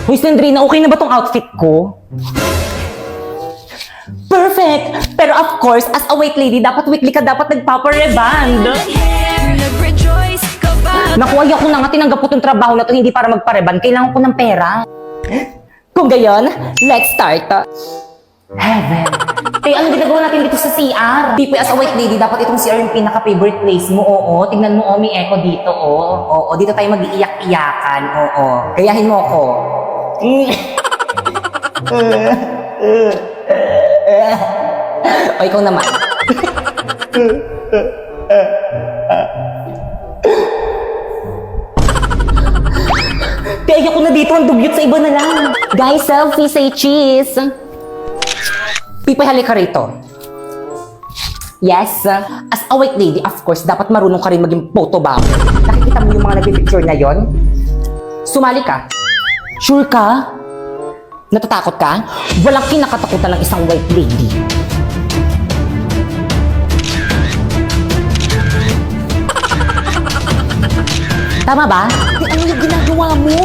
Hoy, Sandrina, okay na ba tong outfit ko? Perfect! Pero of course, as a white lady, dapat weekly ka dapat nagpapareband. Naku, ayaw ko na nga tinanggap ko tong trabaho na to hindi para magpareband. Kailangan ko ng pera. Kung gayon, let's start. Heaven. Kaya anong ginagawa natin dito sa CR? Tipo, as a white lady, dapat itong CR yung pinaka-favorite place mo. Oo, tignan mo, may echo dito, oo. Oo, dito tayo mag-iiyak-iyakan. Oo, gayahin mo ako. O, ikaw naman. Kaya ko na dito, ang dugyot sa iba na lang. Guys, selfie, say cheese. Pipay, halika rito. Yes, as a white lady, of course, dapat marunong ka rin maging photo bomb. Nakikita mo yung mga nag-picture na yon? Sumali ka. Sure ka? Natatakot ka? Walang kinakatakutan ng isang white lady. Tama ba? Ano yung ginagawa mo?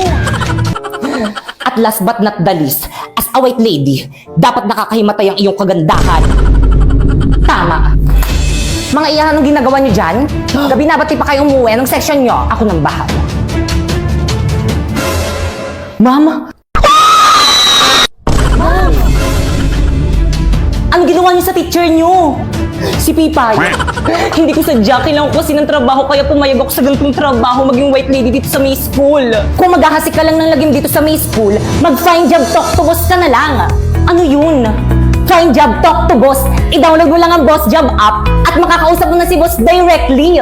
At last but not the least, as a white lady, dapat nakakahimatay ang iyong kagandahan. Tama. Mga iyahan, anong ginagawa niyo dyan? Gabi na, ba't di pa kayo umuwi? Anong section niyo? Ako nang bahala. Mama? Ma'am! Anong ginawa niyo sa teacher niyo? Si Pipay. Hindi ko sadya, kailangan ko kasi ng trabaho kaya pumayag ako sa ganitong trabaho maging white lady dito sa May School. Kung maghahasik ka lang ng lagim dito sa May School, mag-find job talk to boss ka na lang. Ano yun? Find job talk to boss. I-download mo lang ang Boss Job app at makakausap mo na si boss directly.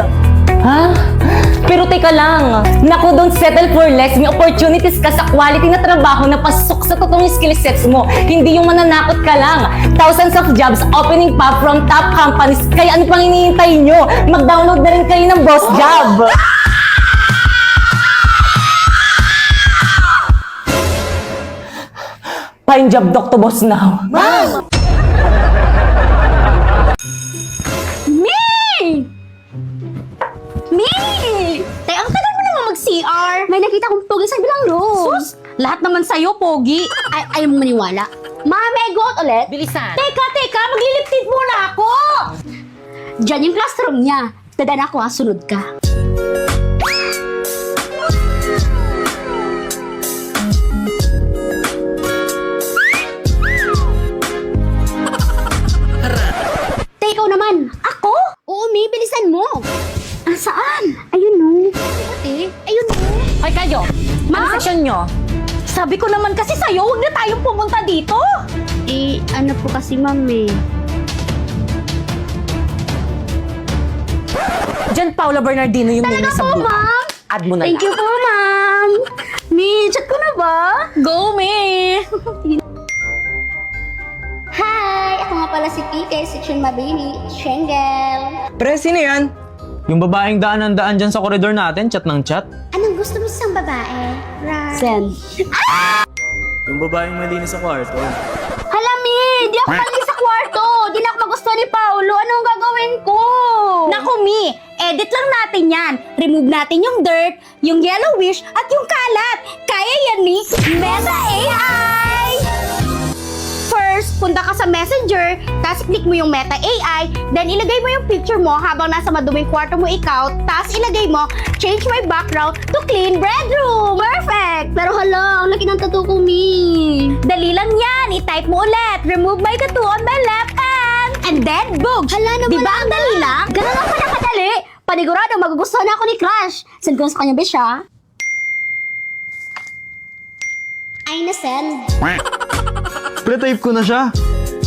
Ha? Pero teka lang. Naku, don't settle for less. May opportunities ka sa quality na trabaho na pasok sa totoong skill sets mo. Hindi yung mananakot ka lang. Thousands of jobs opening pa from top companies. Kaya ano pang hinihintay nyo? Mag-download na rin kayo ng Boss Job. Find job talk to boss now. Ma'am! Tay, ang tagal mo naman mag-CR. May nakita kong pogi sa bilang room. Sus, lahat naman sa'yo, pogi. Ayaw mo maniwala. Mami, go ulit. Bilisan. Teka, maglilip tint muna ako. Diyan yung classroom niya. Dadaan ako ha, sunod ka. Tay, ikaw naman. Ako? Oo, Mi, bilisan mo. Saan? Ayun no. Ayun no. Ay kayo, ano section nyo? Sabi ko naman kasi sa'yo, huwag na tayong pumunta dito. Ano po kasi, mami? Diyan, Paula Bernardino yung name Talaga sa po, book. ma'am. Add mo na Thank you po, ma'am. Mi, chat ko na ba? Go, Mi. Hi! Ako nga pala si PK, Section Mabini, Shengel. Pre, sino yan? Yung babaeng daan dyan sa koridor natin, chat ng chat. Anong gusto mo sa babae? Right. Send. Yung babaeng malinis sa kwarto. Hala, Mi, di ako mali sa kwarto. Di na ako magusto ni Paolo. Anong gagawin ko? Naku, Mi, edit lang natin yan. Remove natin yung dirt, yung yellowish, at yung kalat. Kaya yan, Mi. Meta AI! First, punta ka sa Messenger, tapos click mo yung Meta AI, then ilagay mo yung picture mo habang nasa maduming kwarto mo ikaw, tapos ilagay mo, change my background to clean bedroom. Perfect! Pero hala, ang laki ng tattoo ko, Mi. Dali lang yan. I-type mo ulit. Remove my tattoo on my left hand. And then, boom! Hala, nawala Diba ang dali lang? Ganun lang pala kadali. Panigurado, magugustuhan na ako ni Crush. Send ko na sa kanya, besh, ha? Ay, nasend. Pre, type ko na siya.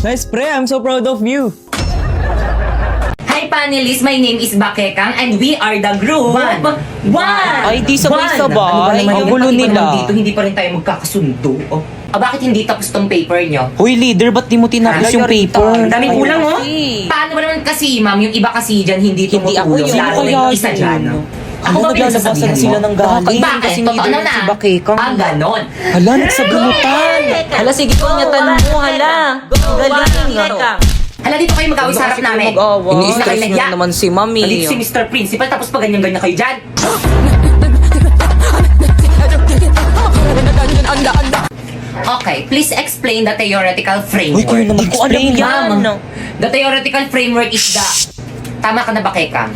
Nice, pre. I'm so proud of you. Hi panelists, my name is Bakekang and we are the group. One! Ay, di sabay-sabay. Ano ba naman Ang yun? gulo Pati ba nila. naman dito, hindi pa rin tayo magkakasundo. Oh. Bakit hindi tapos tong paper nyo? Hoy, leader, ba't di mo tinapos yung paper? Ang daming Ay, kulang, oh. kasi. Paano ba naman kasi, ma'am, yung iba kasi dyan hindi Hindi ako tumutulong. yun. Lalo na Kaya yung isa yun. dyan. no? Ako Ano, ba naglalabasan pinagsasabihan sila mo? ng galing? Bakit? Kasi Totoo leader na. si Bakekang. Ganon. Hala, nagsabunutan. Hala, sige, kunyatan mo, hala. Galing ka. Hala, dito kayo mag-away sa harap namin. Ini-stress nyo naman si Mami. Nandito si Mr. Principal, tapos pa ganyan-ganyan kayo dyan. Okay, please explain the theoretical Uy, framework. kayo naman explain yan. The theoretical framework is the... Tama ka na ba, Kekam?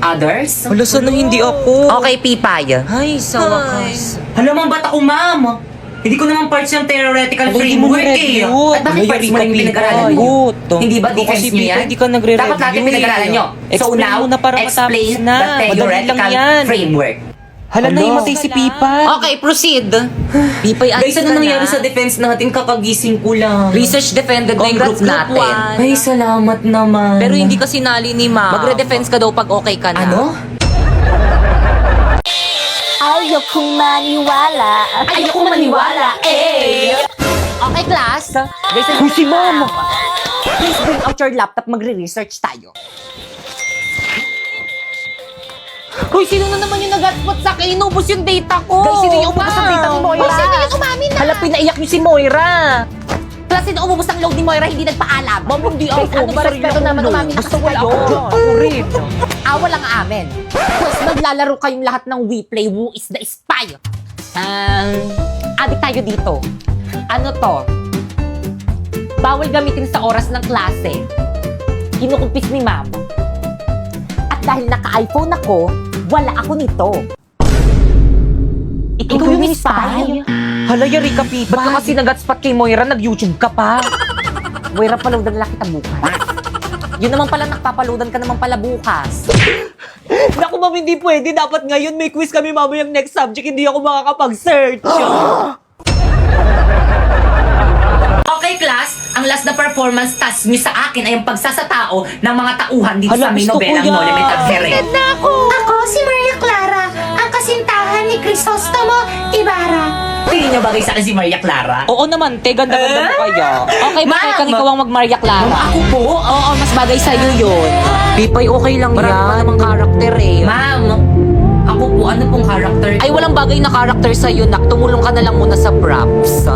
Others? Wala, sana hindi ako. Okay, Pipay. Ay, sa wakas. Alam mo, ba't ako, ma'am? Hindi ko naman parts ng theoretical Hindi mo framework na-review. At bakit Wala, parts yari mo ka, yung Pipay. pinag-aralan nyo? Good. Hindi ba Ikaw defense kasi, nyo Pipay, yan? hindi ka nagre-review Dapat natin pinag-aralan nyo. So Explain now, mo na para matapos explain na. the Madali lang theoretical yan. framework. Hala, naimatay si Pipay. Okay, proceed. Pipay, Guys, ano nangyari sa defense natin? Kakagising ko lang. Research defended na yung group natin. Ay, salamat naman. Pero hindi ka sinali ni Ma. Magre-defense ka daw pag okay ka na. Ano? Ayokong maniwala. Ayoko maniwala, eh! Okay, class. Guys, Si Mama. please bring out your laptop. Magre-research tayo. Uy, sino na naman yung nag-hotspot sa akin? Inubos yung data ko. Guys, sino yung umubos ng data ni Moira? Uy, sino yung umamin na? Hala, pinaiyak niyo si Moira. Plus, sino umubos ng load ni Moira, hindi nagpaalam. Ma'am, hindi Guys, ako. ano ba respeto naman umamin na Gusto kasi wala kayo? ako. Ako rin. Awa lang amin. Plus, maglalaro kayong lahat ng We Play Who is the Spy. Adik tayo dito. Ano to? Bawal gamitin sa oras ng klase. Kinukumpis ni ma'am. At dahil naka-iPhone ako, wala ako nito. Ikaw yung spy? Hala, yari ka, Pipay. Ba't ka kasi nag-hotspot kay Moira, nag-YouTube ka pa? Moira, palawdan lang kita bukas. Yun naman pala, nakapapaloadan ka naman pala bukas. Naku, ma'am, hindi pwede. Dapat ngayon may quiz kami mamayang next subject. Hindi ako makakapag-search. Okay, class. Ang last na performance task nyo sa akin ay ang pagsasatao ng mga tauhan dito Hala, sa aming gusto ko nobelang yan. No Limit at Here. Ako, si Maria Clara, ang kasintahan ni Crisostomo Ibarra. Tingin nyo bagay sa akin si Maria Clara? Oo naman, te. Ganda-ganda mo kaya. Okay, Ma'am! bakit kang ikaw ang mag-Maria Clara? Ako po? Oo, mas bagay sa'yo yun. Pipay, okay lang yan. Marami namang karakter eh. Ma'am, ako po, ano pong character ko? Ay, walang bagay na karakter sa'yo, nak. Tumulong ka na lang muna sa props.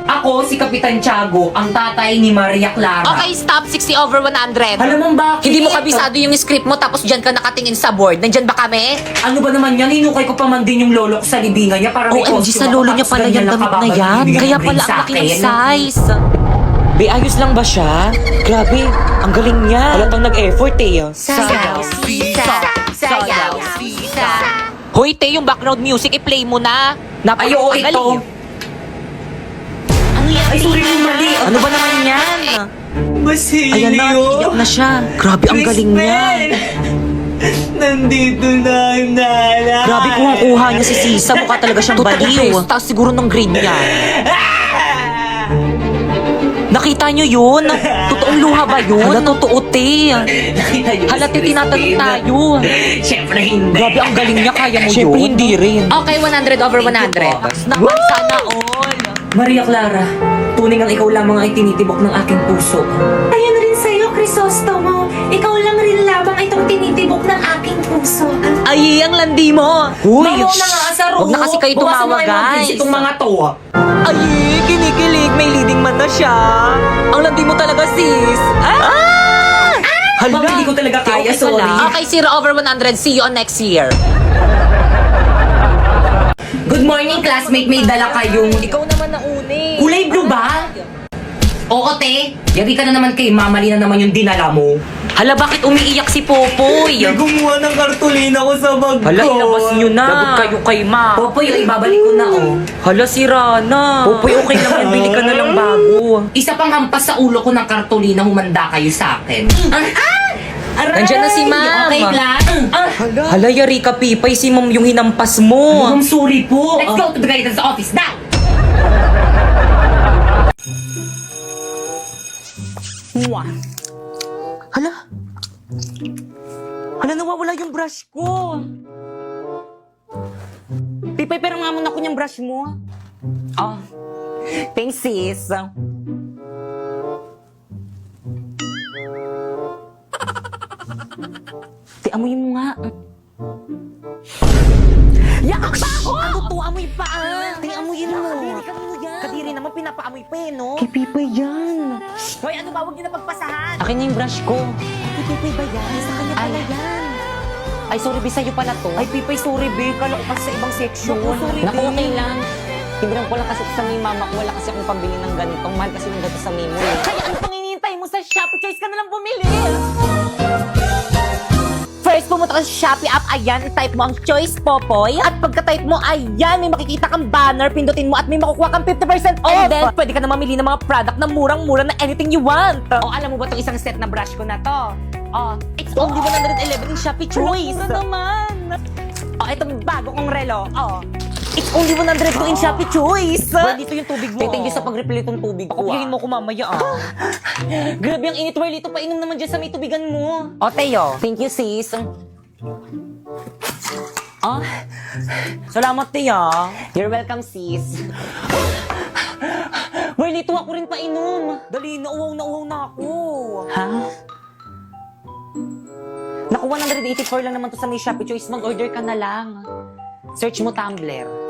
Ako, si Kapitan Tiago, ang tatay ni Maria Clara. Okay, stop. 60 over 100. Alam mo bakit? Hindi mo kabisado yung script mo tapos dyan ka nakatingin sa board. Nandyan ba kami? Ano ba naman yan? Hinukay ko pa man din yung lolo ko sa libingan niya para may OMG, costume sa ako, lolo niya tapos pala ganyan yung lang damit na kababad, yan. bibigyan Kaya ng pala grade ang sa laki ng akin. size. Be, ayos lang ba siya? Grabe, ang galing niya. Halatang nag-effort eh. Sayaw, sisa, sayaw, sisa. Hoy, te, yung background music, i-play mo na. Ay, oo, ito. Ano yan? Ay, sorry po, mali. Ano ba naman yan? Basilio. Ayan na, iyak na siya. Grabe, ang galing niya. Nandito na ang nana. Grabe, kuha niya si Sisa. Mukha talaga siyang baliw. Taas siguro ng grade niya. Nakita niyo yun? Totoong luha ba yun? Hala, totoo, te. Nakita niyo Hala, te, tinatanong tayo. Siyempre hindi. Grabe, ang galing niya. Kaya mo Siyempre, yun. hindi rin. Okay, 100 over 100. Naman, sana all. Maria Clara, tunay ang ikaw lamang ay tinitibok ng aking puso. Ayun rin sa'yo, Crisostomo. Ikaw lang rin lamang itong tinitibok ng aking puso. Ay, ang landi mo. Uy, Mamaw na nga sa Huwag na kasi kayo Bukasan tumawa, mo kayo mga guys. kids, itong mga to. Ay, kinikilig. May leading man na siya. Ang landi mo talaga, sis. Ah! Hala. Ma'am, hindi ko talaga kaya, Okay sorry. pala. Okay, 0 over 100. See you on next year. Good morning, classmate. May dala kayong... Ikaw naman na uni. Kulay blue ba? Oo, te. Yari ka na naman kay mamali na naman yung dinala mo. Hala, bakit umiiyak si Popoy? gumawa ng kartolina ko sa bag Hala, ilabas nyo na. Lagot kayo kay Ma. Popoy, ibabalik ko na, oh. Hala, si Rana. Popoy, okay lang yan. Bili ka na lang bago. Isa pang hampas sa ulo ko ng kartolina, humanda kayo sa akin. Nandiyan na si Ma'am. Okay, class. Hala, yari ka, Pipay. Si Ma'am yung hinampas mo. Ma'am, sorry po. Let's go to the guidance office now. Hala. Hala, nawawala yung brush ko. Pipay, pero nga muna ko niyang brush mo. Oh. Thanks, sis. Ti, amoy mo nga. Yakak pa ako! Ano to? Amoy pa ah! Ti, amoyin mo. Kadiri ka mo yan. Kadiri naman, pinapaamoy pa eh, no? Kay Pipay yan. Hoy, ano ba? Huwag niyo na pagpasahan. Akin na yung brush ko. Kay Pipay ba yan? Sa kanya pala yan. Ay, sorry, be, sa'yo pala to. Ay, Pipay, sorry, be. Kala ko kasi sa ibang section. Naku, sorry, be. Naku, okay lang. Tindihan ko lang kasi sa may mama ko, wala kasi akong pambili ng ganitong. Mahal kasi ng ganito sa may mall. Kaya ano pang hinihintay mo sa Shopee? Choice ka na lang bumili. First, pumunta ka sa Shopee app, ayan, type mo ang Choice Popoy. At pagka-type mo, ayan, may makikita kang banner, pindutin mo at may makukuha kang 50% off. And then, pwede ka na mamili ng mga product na murang-mura na anything you want. O, alam mo ba itong isang set na brush ko na to? O, it's only 111 in Shopee Choice. Mura naman. O, ito bago kong relo. O, it's only 102 in Shopee Choice. Well, dito yung tubig mo. Thank you sa pag-refill itong tubig ko. Pakupihin mo ko mamaya Grabe ang init, Whirlito. Painom naman dyan sa may tubigan mo. O, Teo. Thank you, sis. Salamat, Tia. You're welcome, sis. Whirlito, ako rin painom. Dali, nauwaw na ako. Ha? Naku, 184 lang naman to sa may Shopee Choice. Mag-order ka na lang. Search mo Tumblr.